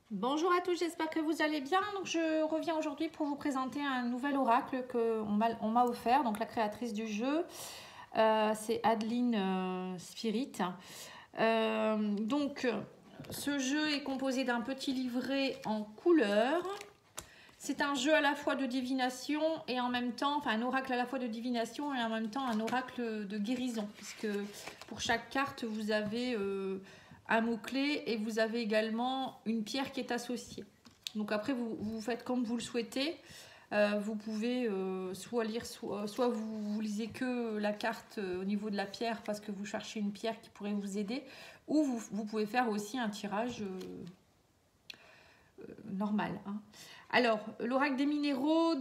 Bonjour à tous, j'espère que vous allez bien. Donc, je reviens aujourd'hui pour vous présenter un nouvel oracle qu'on m'a offert. Donc la créatrice du jeu, c'est Adeline Spirit. Ce jeu est composé d'un petit livret en couleur. C'est un jeu à la fois de divination et en même temps, enfin un oracle à la fois de divination et en même temps un oracle de guérison. Puisque pour chaque carte, vous avez un mot-clé et vous avez également une pierre qui est associée. Donc après, vous faites comme vous le souhaitez. Vous pouvez soit lire, soit vous lisez que la carte au niveau de la pierre parce que vous cherchez une pierre qui pourrait vous aider, ou vous pouvez faire aussi un tirage normal. Hein. Alors, l'oracle des minéraux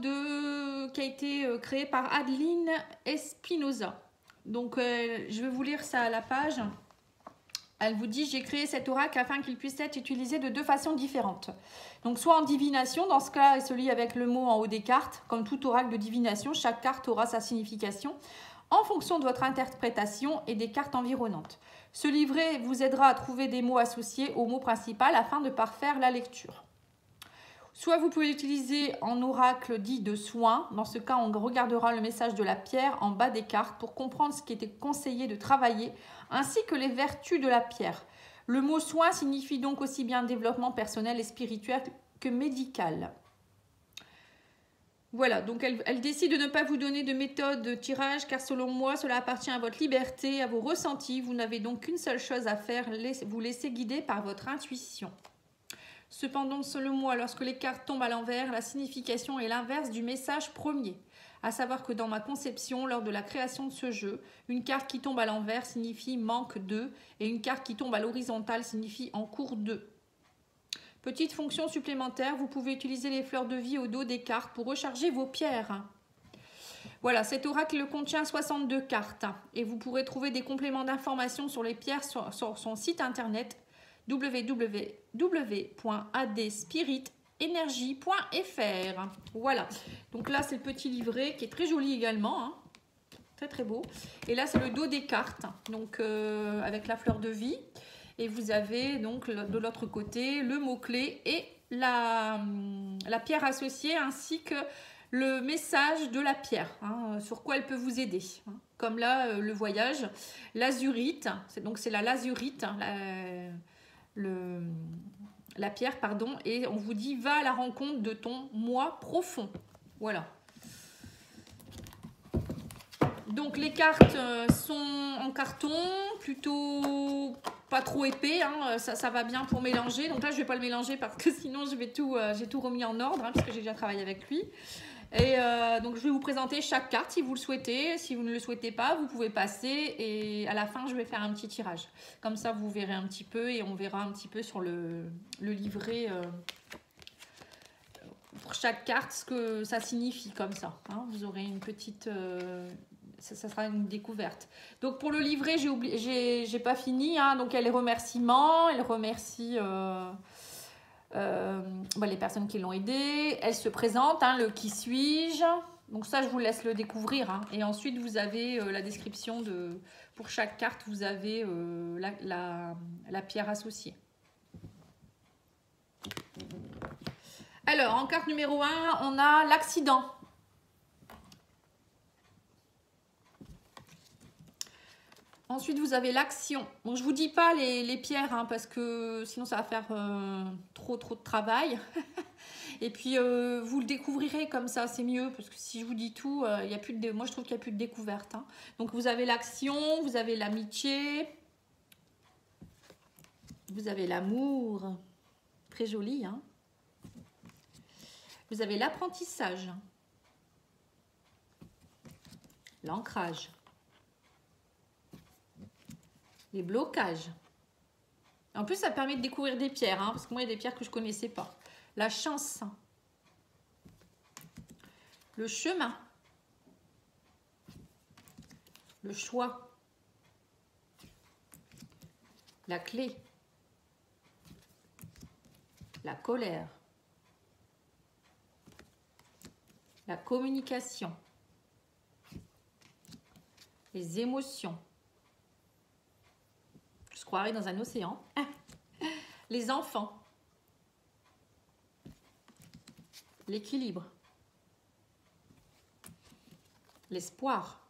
qui a été créé par Adeline Espinosa. Donc, je vais vous lire ça à la page. Elle vous dit, j'ai créé cet oracle afin qu'il puisse être utilisé de deux façons différentes. Donc, soit en divination, dans ce cas, celui avec le mot en haut des cartes. Comme tout oracle de divination, chaque carte aura sa signification en fonction de votre interprétation et des cartes environnantes. Ce livret vous aidera à trouver des mots associés au mot principal afin de parfaire la lecture. Soit vous pouvez l'utiliser en oracle dit de soin. Dans ce cas, on regardera le message de la pierre en bas des cartes pour comprendre ce qui était conseillé de travailler, ainsi que les vertus de la pierre. Le mot soin signifie donc aussi bien développement personnel et spirituel que médical. Voilà, donc elle décide de ne pas vous donner de méthode de tirage, car selon moi, cela appartient à votre liberté, à vos ressentis. Vous n'avez donc qu'une seule chose à faire, vous laisser guider par votre intuition. Cependant, selon moi, lorsque les cartes tombent à l'envers, la signification est l'inverse du message premier. À savoir que dans ma conception, lors de la création de ce jeu, une carte qui tombe à l'envers signifie manque de, et une carte qui tombe à l'horizontale signifie en cours de. Petite fonction supplémentaire, vous pouvez utiliser les fleurs de vie au dos des cartes pour recharger vos pierres. Voilà, cet oracle contient 62 cartes et vous pourrez trouver des compléments d'informations sur les pierres sur son site internet www.adspiritenergie.fr. Voilà, donc là c'est le petit livret qui est très joli également, hein. Très très beau. Et là c'est le dos des cartes, donc avec la fleur de vie. Et vous avez donc de l'autre côté le mot-clé et la pierre associée ainsi que le message de la pierre, hein, sur quoi elle peut vous aider. Hein. Comme là, le voyage, l'azurite, c'est la lazurite, la pierre, pardon, et on vous dit va à la rencontre de ton moi profond. Voilà. Donc les cartes sont en carton, plutôt pas trop épais, hein, ça va bien pour mélanger. Donc là je vais pas le mélanger parce que sinon j'ai tout remis en ordre, hein, puisque j'ai déjà travaillé avec lui. Et donc je vais vous présenter chaque carte si vous le souhaitez. Si vous ne le souhaitez pas, vous pouvez passer et à la fin je vais faire un petit tirage. Comme ça vous verrez un petit peu et on verra un petit peu sur le livret pour chaque carte ce que ça signifie comme ça. Hein. Vous aurez une petite... ça sera une découverte. Donc pour le livret, j'ai pas fini. Hein. Donc il y a les remerciements, elle remercie les personnes qui l'ont aidé. Elle se présente, hein, le qui suis-je. Donc ça, je vous laisse le découvrir. Hein. Et ensuite, vous avez la description de... Pour chaque carte, vous avez la pierre associée. Alors, en carte numéro 1, on a l'accident. Ensuite, vous avez l'action. Bon, je ne vous dis pas les pierres, hein, parce que sinon, ça va faire trop de travail. Et puis, vous le découvrirez comme ça, c'est mieux. Parce que si je vous dis tout, y a plus de, moi, je trouve qu'il n'y a plus de découverte. Hein. Donc, vous avez l'action, vous avez l'amitié, vous avez l'amour. Très joli, hein. Vous avez l'apprentissage, l'ancrage, les blocages. En plus, ça permet de découvrir des pierres, hein, parce que moi, il y a des pierres que je ne connaissais pas. La chance, le chemin, le choix, la clé, la colère, la communication, les émotions. Je se croirais dans un océan. Les enfants, l'équilibre, l'espoir,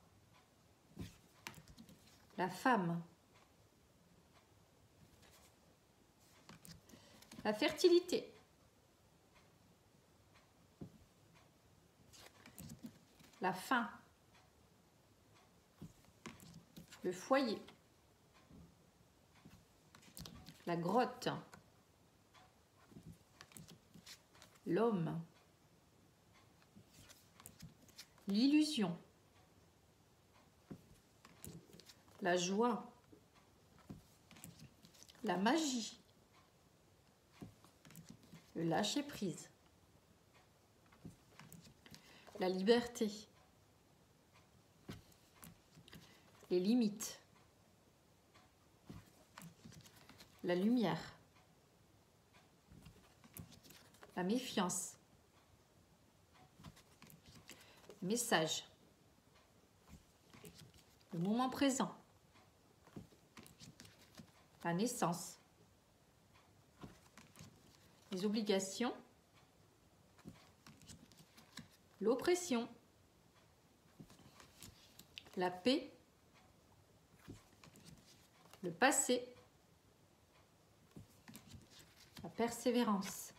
la femme, la fertilité, la faim, le foyer, la grotte, l'homme, l'illusion, la joie, la magie, le lâcher-prise, la liberté, les limites, la lumière, la méfiance, le message, le moment présent, la naissance, les obligations, l'oppression, la paix, le passé, la persévérance,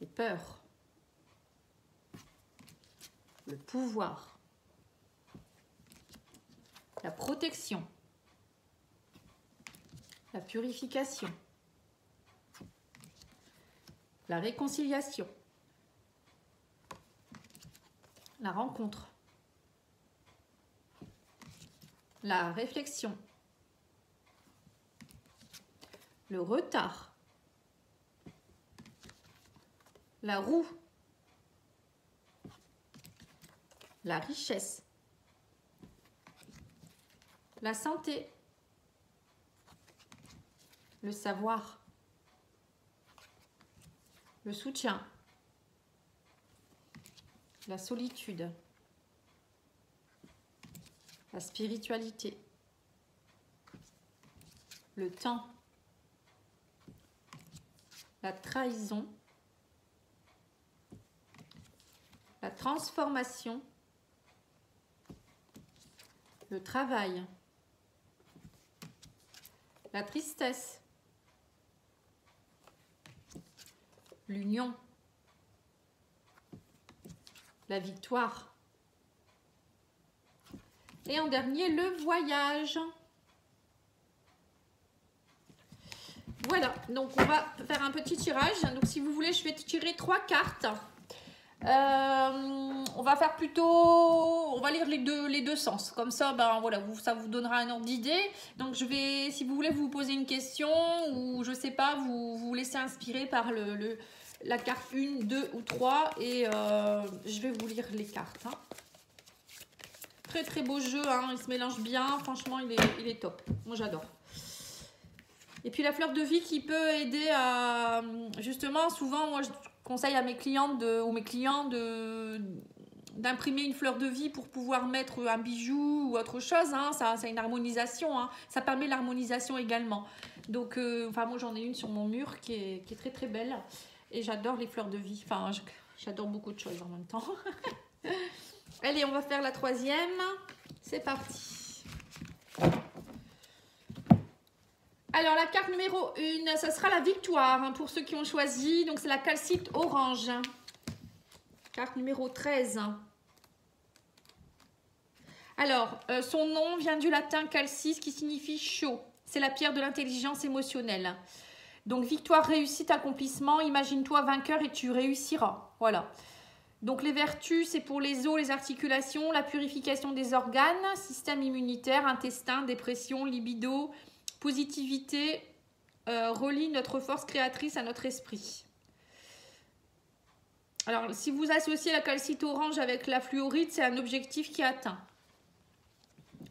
les peurs, le pouvoir, la protection, la purification, la réconciliation, la rencontre, la réflexion, le retard, la roue, la richesse, la santé, le savoir, le soutien, la solitude, la spiritualité, le temps, la trahison, la transformation, le travail, la tristesse, l'union, la victoire. Et en dernier, le voyage. Voilà, donc on va faire un petit tirage. Donc si vous voulez, je vais tirer 3 cartes. On va faire plutôt, on va lire les deux sens. Comme ça, ben voilà, ça vous donnera un ordre d'idée. Donc je vais, si vous voulez, vous poser une question ou je sais pas, vous laisser inspirer par la carte 1, 2 ou 3 et je vais vous lire les cartes. Hein. Très très beau jeu, hein, il se mélange bien, franchement il est top, moi j'adore. Et puis la fleur de vie qui peut aider à, justement souvent moi je conseille à mes clientes ou mes clients d'imprimer une fleur de vie pour pouvoir mettre un bijou ou autre chose, hein, ça c'est une harmonisation, hein, ça permet l'harmonisation également. Donc enfin moi j'en ai une sur mon mur qui est très très belle et j'adore les fleurs de vie, enfin j'adore beaucoup de choses en même temps. Allez, on va faire la 3e. C'est parti. Alors, la carte numéro 1, ça sera la victoire hein, pour ceux qui ont choisi. Donc, c'est la calcite orange. Carte numéro 13. Alors, son nom vient du latin calcis qui signifie chaud. C'est la pierre de l'intelligence émotionnelle. Donc, victoire, réussite, accomplissement. Imagine-toi vainqueur et tu réussiras. Voilà. Donc les vertus, c'est pour les os, les articulations, la purification des organes, système immunitaire, intestin, dépression, libido, positivité, relie notre force créatrice à notre esprit. Alors si vous associez la calcite orange avec la fluorite, c'est un objectif qui est atteint.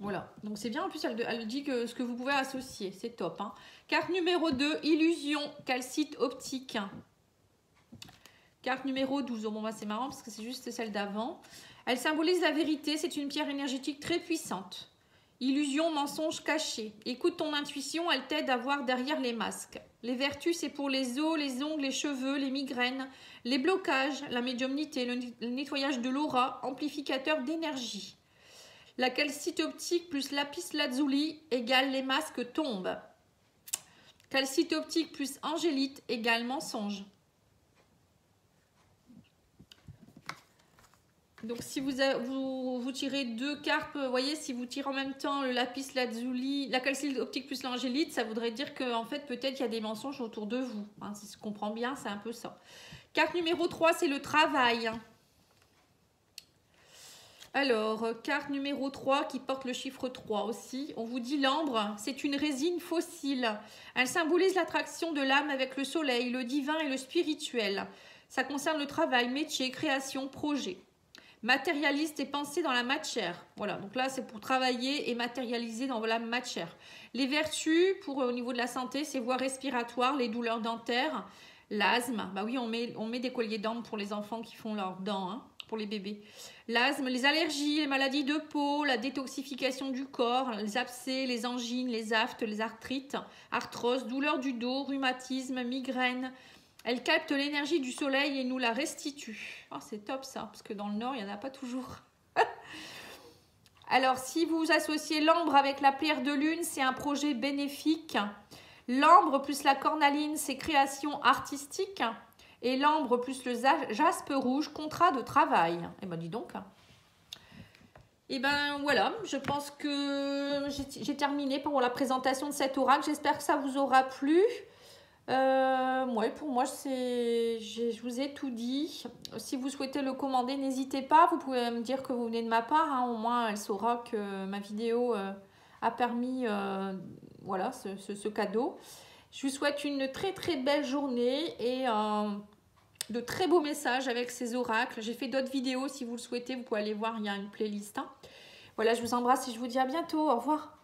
Voilà, donc c'est bien, en plus elle dit que ce que vous pouvez associer, c'est top. Hein. Carte numéro 2, illusion, calcite optique. Carte numéro 12, bon, bah, c'est marrant parce que c'est juste celle d'avant. Elle symbolise la vérité, c'est une pierre énergétique très puissante. Illusion, mensonge caché. Écoute ton intuition, elle t'aide à voir derrière les masques. Les vertus, c'est pour les os, les ongles, les cheveux, les migraines, les blocages, la médiumnité, le nettoyage de l'aura, amplificateur d'énergie. La calcite optique plus lapis lazuli égale les masques tombent. Calcite optique plus angélite égale mensonge. Donc si vous tirez 2 cartes, vous voyez, si vous tirez en même temps le lapis lazuli, la calcite optique plus l'angélite, ça voudrait dire que en fait peut-être il y a des mensonges autour de vous. Hein, si je comprends bien, c'est un peu ça. Carte numéro 3, c'est le travail. Alors, carte numéro 3 qui porte le chiffre 3 aussi. On vous dit l'ambre, c'est une résine fossile. Elle symbolise l'attraction de l'âme avec le soleil, le divin et le spirituel. Ça concerne le travail, métier, création, projet. Matérialiste et penser dans la matière. Voilà, donc là c'est pour travailler et matérialiser dans la matière. Les vertus, pour au niveau de la santé, c'est voies respiratoires, les douleurs dentaires, l'asthme. Bah oui, on met des colliers dents pour les enfants qui font leurs dents, hein, pour les bébés. L'asthme, les allergies, les maladies de peau, la détoxification du corps, les abcès, les angines, les aftes, les arthrites, arthrose, douleurs du dos, rhumatisme, migraine. Elle capte l'énergie du soleil et nous la restitue. Oh, c'est top ça, parce que dans le nord, il n'y en a pas toujours. Alors, si vous associez l'ambre avec la pierre de lune, c'est un projet bénéfique. L'ambre plus la cornaline, c'est création artistique. Et l'ambre plus le jaspe rouge, contrat de travail. Eh ben, dis donc. Et ben voilà, je pense que j'ai terminé pour la présentation de cet oracle. J'espère que ça vous aura plu. Ouais, pour moi, je vous ai tout dit. Si vous souhaitez le commander, n'hésitez pas. Vous pouvez me dire que vous venez de ma part. Hein. Au moins, elle saura que ma vidéo a permis voilà, ce cadeau. Je vous souhaite une très très belle journée et de très beaux messages avec ces oracles. J'ai fait d'autres vidéos. Si vous le souhaitez, vous pouvez aller voir. Il y a une playlist. Hein. Voilà, je vous embrasse et je vous dis à bientôt. Au revoir.